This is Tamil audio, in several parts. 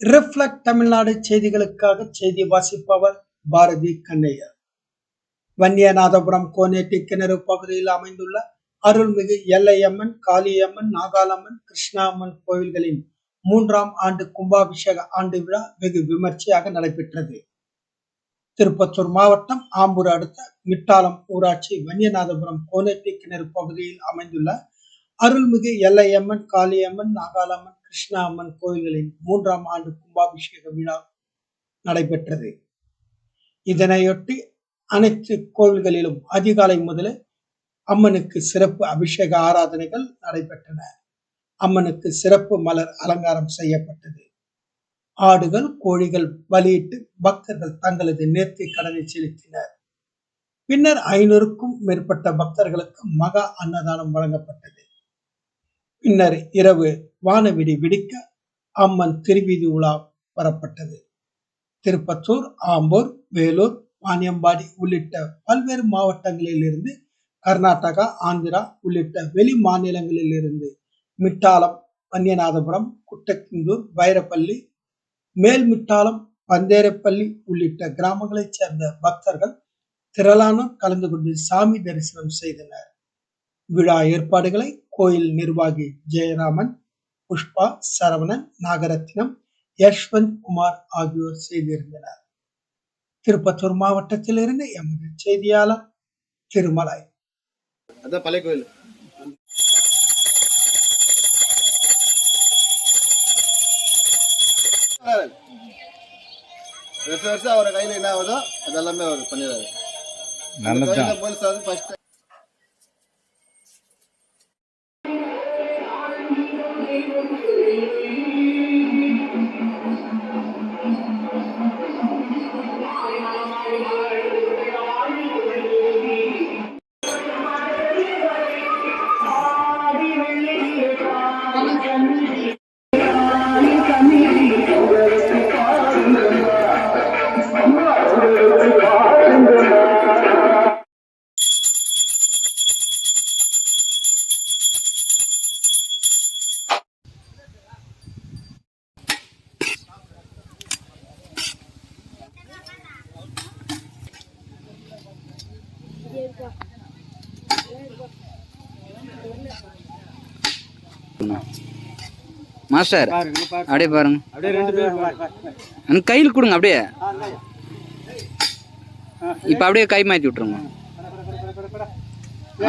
ரிஃப்ளெக்ட் தமிழ்நாடு செய்திகளுக்காக செய்தி வாசிப்பவர் பாரதி கண்ணையர். வன்னியநாதபுரம் கோனேட்டி கிணறு பகுதியில் அமைந்துள்ள அருள்மிகு எல்லையம்மன், காளியம்மன், நாகாலம்மன், கிருஷ்ணாம்மன் கோவில்களின் 3ஆம் ஆண்டு கும்பாபிஷேக ஆண்டு விழா வெகு விமர்சையாக நடைபெற்றது. திருப்பத்தூர் மாவட்டம் ஆம்பூர் அடுத்த மிட்டாலம் ஊராட்சி வன்னியநாதபுரம் கோனேட்டி கிணறு பகுதியில் அமைந்துள்ள அருள்மிகு எல்லையம்மன், காளியம்மன், நாகாலம்மன், கிருஷ்ணா அம்மன் கோயில்களின் 3ஆம் ஆண்டு கும்பாபிஷேக விழா நடைபெற்றது. இதனையொட்டி அனைத்து கோவில்களிலும் அதிகாலை முதலே அம்மனுக்கு சிறப்பு அபிஷேக ஆராதனைகள் நடைபெற்றன. அம்மனுக்கு சிறப்பு மலர் அலங்காரம் செய்யப்பட்டது. ஆடுகள், கோழிகள் பலியிட்டு பக்தர்கள் தங்களது நேர்த்திக் கடனை செலுத்தினர். பின்னர் 500க்கும் மேற்பட்ட பக்தர்களுக்கு மகா அன்னதானம் வழங்கப்பட்டது. பின்னர் இரவு வானவெடி வெடிக்க அம்மன் திருவீதி உலா வரப்பட்டது. திருப்பத்தூர், ஆம்பூர், வேலூர், வாணியம்பாடி உள்ளிட்ட பல்வேறு மாவட்டங்களில் இருந்து, கர்நாடகா, ஆந்திரா உள்ளிட்ட வெளி மாநிலங்களில் இருந்து மிட்டாலம், வன்னியநாதபுரம், குட்டக்கிந்தூர், வைரப்பள்ளி, மேல்மிட்டாலம், பந்தேரப்பள்ளி உள்ளிட்ட கிராமங்களைச் சேர்ந்த பக்தர்கள் திரளானோர் கலந்து கொண்டு சாமி தரிசனம் செய்தனர். விழா ஏற்பாடுகளை கோயில் நிர்வாகி ஜெயராமன், புஷ்பா, சரவணன், நாகரத்னம், யஷ்வந்த் குமார் ஆகியோர் செய்திருந்தனர். திருப்பத்தூர் மாவட்டத்தில் இருந்து எமது செய்தியாளர் திருமலை. பழைய கோயில் வருஷம் அவர் கையில் என்ன ஆகுதோ அதெல்லாமே அவர் பண்ணிடுறாரு. ஃபர்ஸ்ட் மாஸ்டர் அப்படியே பாருங்க, அப்படியே கையில் கொடுங்க. அப்படியே இப்போ அப்படியே கை மாற்றி விட்டுருங்க.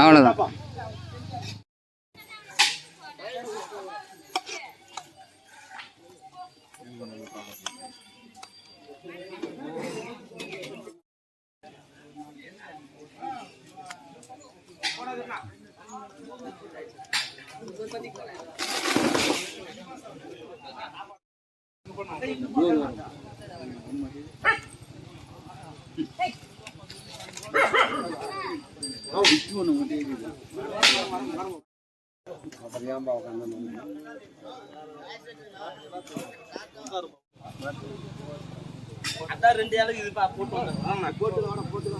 அவ்வளோதான். அதான் 2 ஆளுக்கு இது போட்டு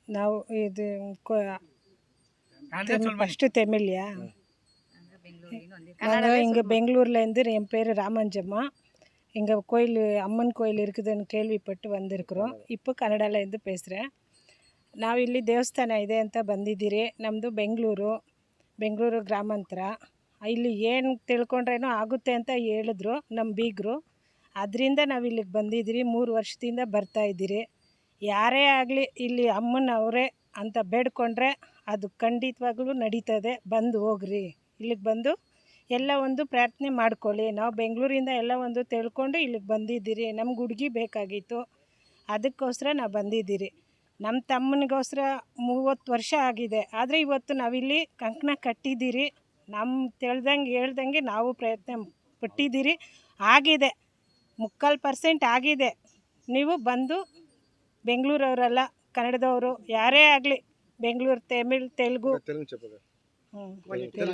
ನಾವು ಇದು ஃபஸ்ட்டு தமிழ்யா. நாங்கள் இங்கே பெங்களூர்லேருந்து, என் பேர் ராமஞ்சம்மா. எங்கள் கோயில் அம்மன் கோயில் இருக்குதுன்னு ಕೇಳ್ಬಿಟ್ಟು வந்திருக்கிறோம். இப்போ ಕನ್ನಡದಿಂದ பேசுகிறேன். ನಾವಿಲ್ಲಿ ದೇವಸ್ಥಾನ ಇದೆ ಅಂತ ಬಂದಿದ್ದೀರಿ. ನಮ್ಮದು ಬೆಂಗಳೂರು ಗ್ರಾಮಾಂತರ. ಇಲ್ಲಿ ಏನು ತಿಳ್ಕೊಂಡ್ರೇನೋ ಆಗುತ್ತೆ ಅಂತ ಹೇಳಿದ್ರು ನಮ್ಮ ಬೀಗರು. ಅದರಿಂದ ನಾವು ಇಲ್ಲಿಗೆ ಬಂದಿದ್ದೀರಿ. 3 ವರ್ಷದಿಂದ ಬರ್ತಾಯಿದ್ದೀರಿ. ಯಾರೇ ಆಗಲಿ ಇಲ್ಲಿ ಅಮ್ಮನ ಅವರೇ ಅಂತ ಬೇಡ್ಕೊಂಡ್ರೆ ಅದು ಖಂಡಿತವಾಗ್ಲೂ ನಡೀತದೆ. ಬಂದು ಹೋಗ್ರಿ, ಇಲ್ಲಿಗೆ ಬಂದು ಎಲ್ಲ ಒಂದು ಪ್ರಾರ್ಥನೆ ಮಾಡ್ಕೊಳ್ಳಿ. ನಾವು ಬೆಂಗಳೂರಿಂದ ಎಲ್ಲ ಒಂದು ತಿಳ್ಕೊಂಡು ಇಲ್ಲಿಗೆ ಬಂದಿದ್ದೀರಿ. ನಮ್ಗೆ ಹುಡುಗಿ ಬೇಕಾಗಿತ್ತು, ಅದಕ್ಕೋಸ್ಕರ ನಾವು ಬಂದಿದ್ದೀರಿ. ನಮ್ಮ ತಮ್ಮನಿಗೋಸ್ಕರ 30 ವರ್ಷ ಆಗಿದೆ. ಆದರೆ ಇವತ್ತು ನಾವಿಲ್ಲಿ ಕಂಕಣ ಕಟ್ಟಿದ್ದೀರಿ. ನಮ್ಮ ಹೇಳ್ದಂಗೆ ನಾವು ಪ್ರಯತ್ನ ಪಟ್ಟಿದ್ದೀರಿ. ಆಗಿದೆ, 3/4% ಆಗಿದೆ. ನೀವು ಬಂದು ಬೆಂಗಳೂರವರೆಲ್ಲ, ಕನ್ನಡದವರು ಯಾರೇ ಆಗಲಿ బెంగళూరు తమిళ్ తెలుగు తెలుగు చెప్పగా ఉమ్,